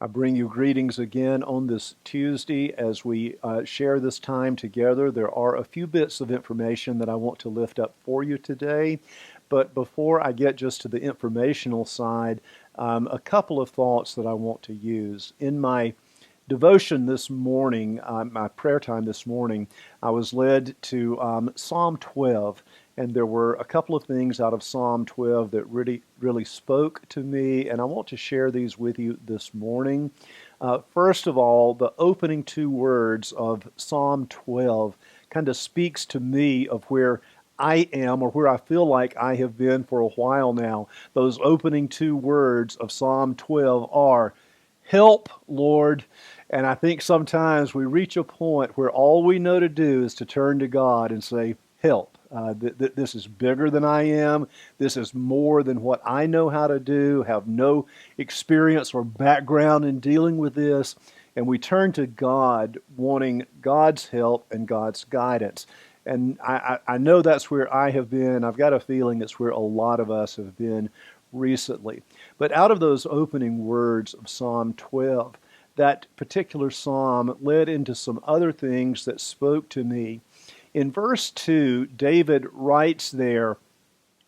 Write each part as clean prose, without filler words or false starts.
I bring you greetings again on this Tuesday as we share this time together. There are a few bits of information that I want to lift up for you today. But before I get just to the informational side, a couple of thoughts that I want to use. In my devotion this morning, my prayer time this morning, I was led to Psalm 12. And there were a couple of things out of Psalm 12 that really spoke to me, and I want to share these with you this morning. First of all, the opening two words of Psalm 12 kind of speaks to me of where I am or where I feel like I have been for a while now. Those opening two words of Psalm 12 are, "Help, Lord." And I think sometimes we reach a point where all we know to do is to turn to God and say, "Help. This is bigger than I am. This is more than what I know how to do, have no experience or background in dealing with this." And we turn to God, wanting God's help and God's guidance. And I know that's where I have been. I've got a feeling it's where a lot of us have been recently. But out of those opening words of Psalm 12, that particular psalm led into some other things that spoke to me. In verse 2, David writes there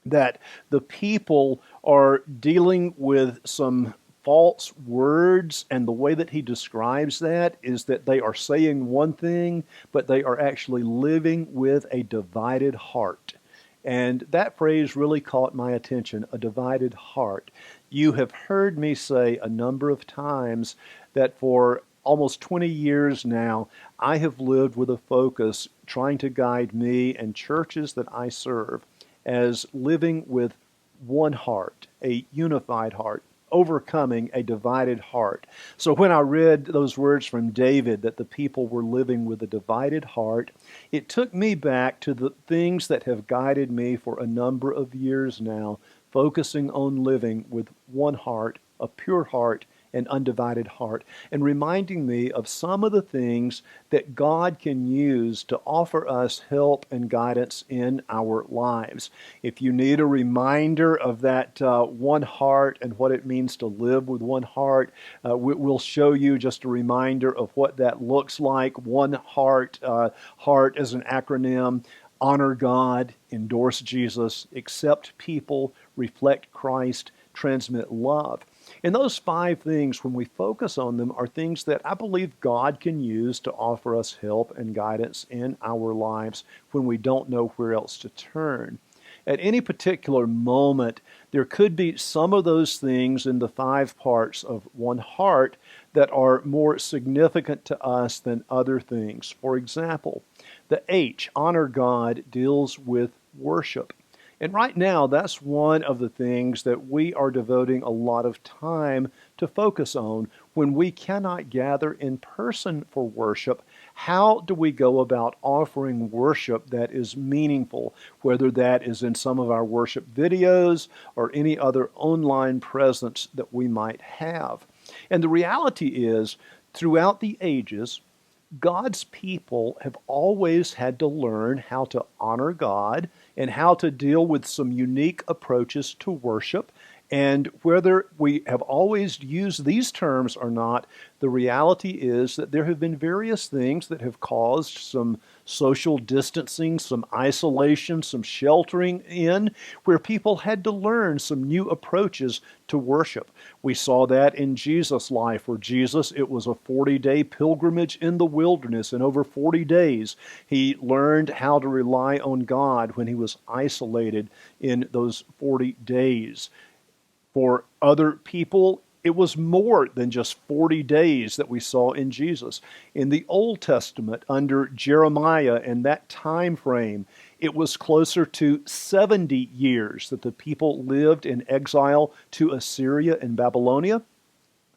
that the people are dealing with some false words, and the way that he describes that is that they are saying one thing, but they are actually living with a divided heart. And that phrase really caught my attention, a divided heart. You have heard me say a number of times that for almost 20 years now, I have lived with a focus trying to guide me and churches that I serve as living with one heart, a unified heart, overcoming a divided heart. So when I read those words from David that the people were living with a divided heart, it took me back to the things that have guided me for a number of years now, focusing on living with one heart, a pure heart, an undivided heart, and reminding me of some of the things that God can use to offer us help and guidance in our lives. If you need a reminder of that one heart and what it means to live with one heart, we'll show you just a reminder of what that looks like. One heart, heart as an acronym. Honor God, endorse Jesus, accept people, reflect Christ, transmit love. And those five things, when we focus on them, are things that I believe God can use to offer us help and guidance in our lives when we don't know where else to turn. At any particular moment, there could be some of those things in the five parts of one heart that are more significant to us than other things. For example, the H, honor God, deals with worship. And right now, that's one of the things that we are devoting a lot of time to focus on when we cannot gather in person for worship. How do we go about offering worship that is meaningful, whether that is in some of our worship videos or any other online presence that we might have? And the reality is, throughout the ages, God's people have always had to learn how to honor God and how to deal with some unique approaches to worship. And whether we have always used these terms or not, the reality is that there have been various things that have caused some social distancing, some isolation, some sheltering in, where people had to learn some new approaches to worship. We saw that in Jesus' life, where Jesus, it was a 40-day pilgrimage in the wilderness, and over 40 days he learned how to rely on God when he was isolated in those 40 days. For other people, it was more than just 40 days that we saw in Jesus. In the Old Testament, under Jeremiah and that time frame, it was closer to 70 years that the people lived in exile to Assyria and Babylonia.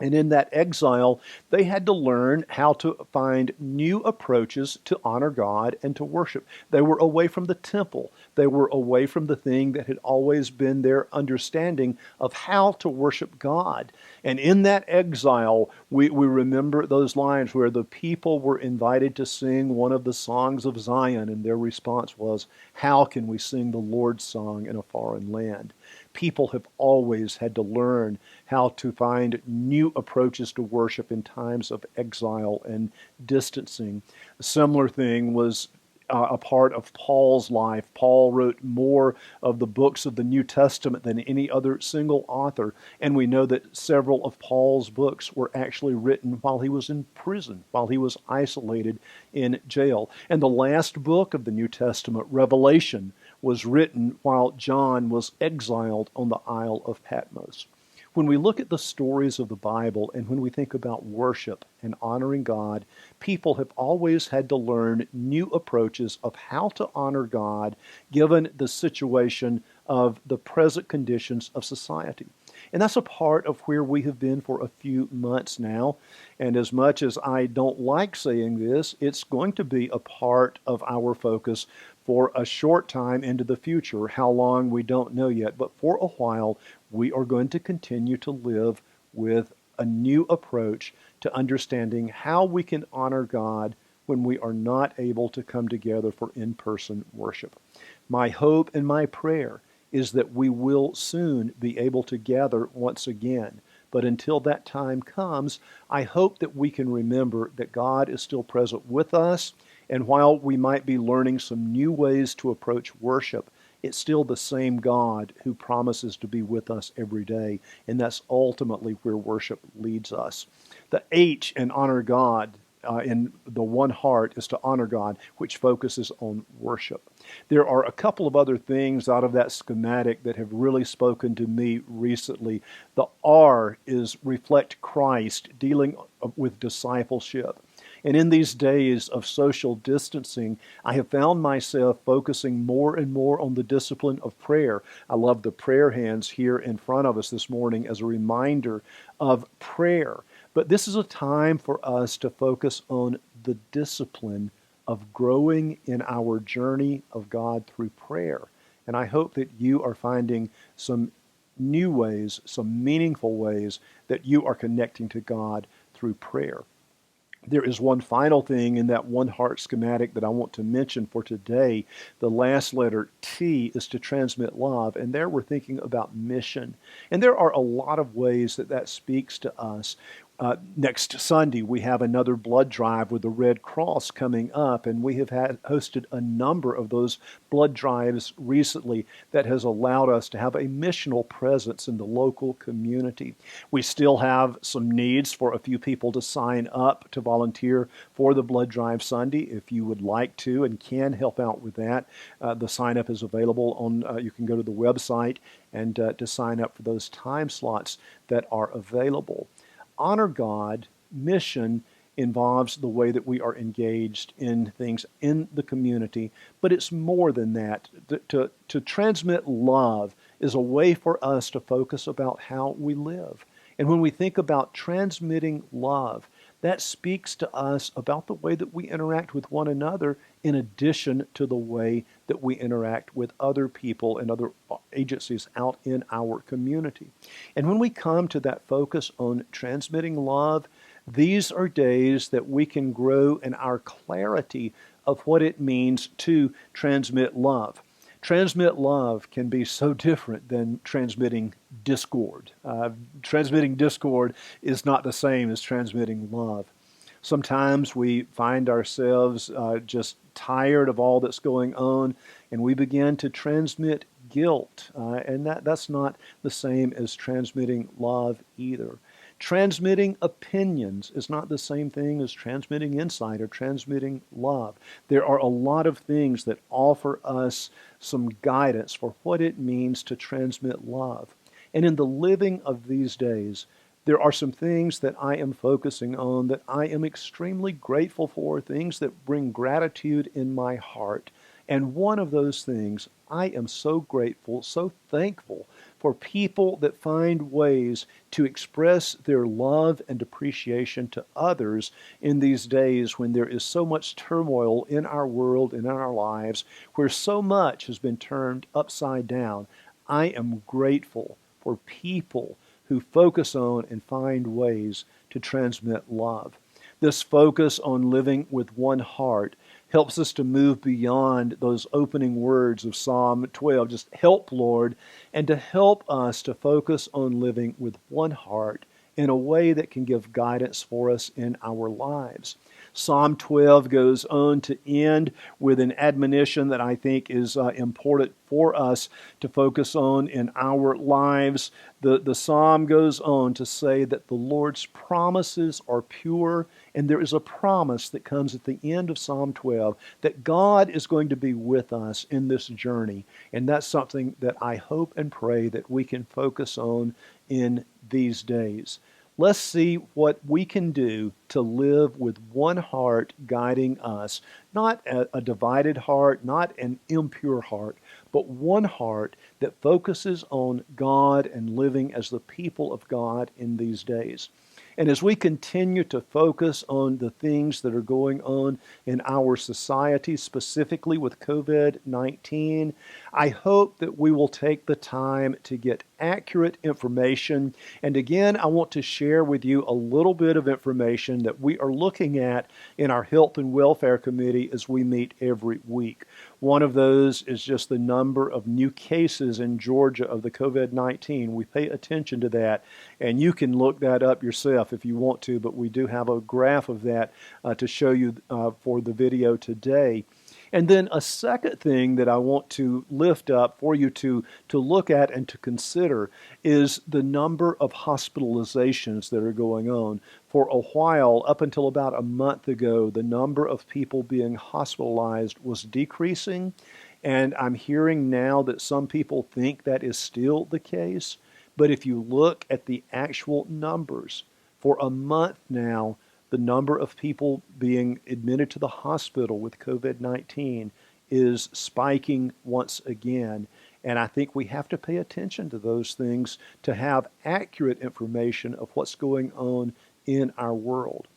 And in that exile, they had to learn how to find new approaches to honor God and to worship. They were away from the temple. They were away from the thing that had always been their understanding of how to worship God. And in that exile, we remember those lines where the people were invited to sing one of the songs of Zion, and their response was, "How can we sing the Lord's song in a foreign land?" People have always had to learn how to find new approaches to worship in times of exile and distancing. A similar thing was a part of Paul's life. Paul wrote more of the books of the New Testament than any other single author, and we know that several of Paul's books were actually written while he was in prison, while he was isolated in jail. And the last book of the New Testament, Revelation, was written while John was exiled on the Isle of Patmos. When we look at the stories of the Bible and when we think about worship and honoring God, people have always had to learn new approaches of how to honor God given the situation of the present conditions of society. And that's a part of where we have been for a few months now. And as much as I don't like saying this, it's going to be a part of our focus for a short time into the future. How long, we don't know yet. But for a while, we are going to continue to live with a new approach to understanding how we can honor God when we are not able to come together for in-person worship. My hope and my prayer is that we will soon be able to gather once again. But until that time comes, I hope that we can remember that God is still present with us, and while we might be learning some new ways to approach worship, it's still the same God who promises to be with us every day, and that's ultimately where worship leads us. The H in honor God, in the one heart, is to honor God, which focuses on worship. There are a couple of other things out of that schematic that have really spoken to me recently. The R is reflect Christ, dealing with discipleship. And in these days of social distancing, I have found myself focusing more and more on the discipline of prayer. I love the prayer hands here in front of us this morning as a reminder of prayer. But this is a time for us to focus on the discipline of growing in our journey of God through prayer. And I hope that you are finding some new ways, some meaningful ways that you are connecting to God through prayer. There is one final thing in that one heart schematic that I want to mention for today. The last letter, T, is to transmit love. And there we're thinking about mission. And there are a lot of ways that that speaks to us. Next Sunday, we have another blood drive with the Red Cross coming up, and we have hosted a number of those blood drives recently that has allowed us to have a missional presence in the local community. We still have some needs for a few people to sign up to volunteer for the blood drive Sunday. If you would like to and can help out with that, the sign up is available on, you can go to the website and to sign up for those time slots that are available. Honor God, mission involves the way that we are engaged in things in the community, but it's more than that. To transmit love is a way for us to focus about how we live. And when we think about transmitting love, that speaks to us about the way that we interact with one another in addition to the way that we interact with other people and other agencies out in our community. And when we come to that focus on transmitting love, these are days that we can grow in our clarity of what it means to transmit love. Transmit love can be so different than transmitting discord. Transmitting discord is not the same as transmitting love. Sometimes we find ourselves just tired of all that's going on, and we begin to transmit guilt, and that's not the same as transmitting love either. Transmitting opinions is not the same thing as transmitting insight or transmitting love. There are a lot of things that offer us some guidance for what it means to transmit love. And in the living of these days, there are some things that I am focusing on that I am extremely grateful for, things that bring gratitude in my heart. And one of those things, I am so grateful, so thankful for people that find ways to express their love and appreciation to others in these days when there is so much turmoil in our world and in our lives, where so much has been turned upside down. I am grateful for people who focus on and find ways to transmit love. This focus on living with one heart helps us to move beyond those opening words of Psalm 12. Just help, Lord, and to help us to focus on living with one heart in a way that can give guidance for us in our lives. Psalm 12 goes on to end with an admonition that I think is important for us to focus on in our lives. The psalm goes on to say that the Lord's promises are pure, and there is a promise that comes at the end of Psalm 12 that God is going to be with us in this journey. And that's something that I hope and pray that we can focus on in these days. Let's see what we can do to live with one heart guiding us. Not a divided heart, not an impure heart, but one heart that focuses on God and living as the people of God in these days. And as we continue to focus on the things that are going on in our society, specifically with COVID-19, I hope that we will take the time to get accurate information. And again, I want to share with you a little bit of information that we are looking at in our Health and Welfare Committee as we meet every week. One of those is just the number of new cases in Georgia of the COVID-19. We pay attention to that, and you can look that up yourself if you want to, but we do have a graph of that to show you for the video today. And then a second thing that I want to lift up for you to look at and to consider is the number of hospitalizations that are going on. For a while, up until about a month ago, the number of people being hospitalized was decreasing, and I'm hearing now that some people think that is still the case. But if you look at the actual numbers, for a month now, the number of people being admitted to the hospital with COVID-19 is spiking once again. And I think we have to pay attention to those things to have accurate information of what's going on in our world.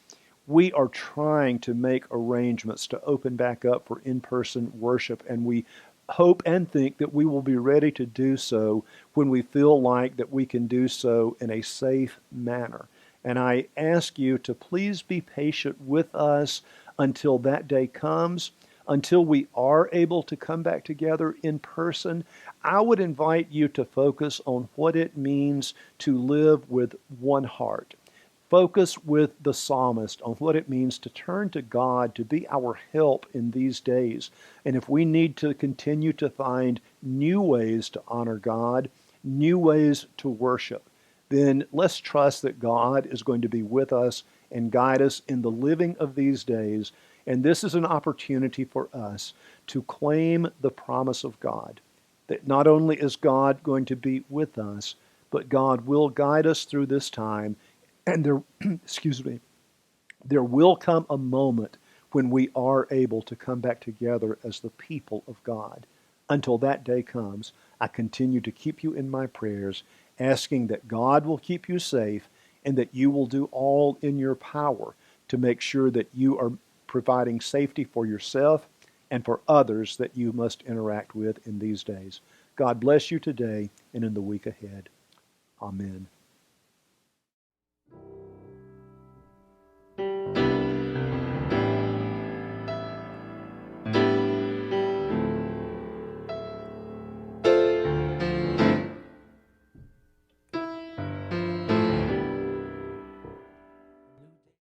We are trying to make arrangements to open back up for in-person worship, and we hope and think that we will be ready to do so when we feel like that we can do so in a safe manner. And I ask you to please be patient with us until that day comes, until we are able to come back together in person. I would invite you to focus on what it means to live with one heart. Focus with the psalmist on what it means to turn to God to be our help in these days. And if we need to continue to find new ways to honor God, new ways to worship, then let's trust that God is going to be with us and guide us in the living of these days. And this is an opportunity for us to claim the promise of God, that not only is God going to be with us, but God will guide us through this time. And there, there will come a moment when we are able to come back together as the people of God. Until that day comes, I continue to keep you in my prayers, asking that God will keep you safe and that you will do all in your power to make sure that you are providing safety for yourself and for others that you must interact with in these days. God bless you today and in the week ahead. Amen.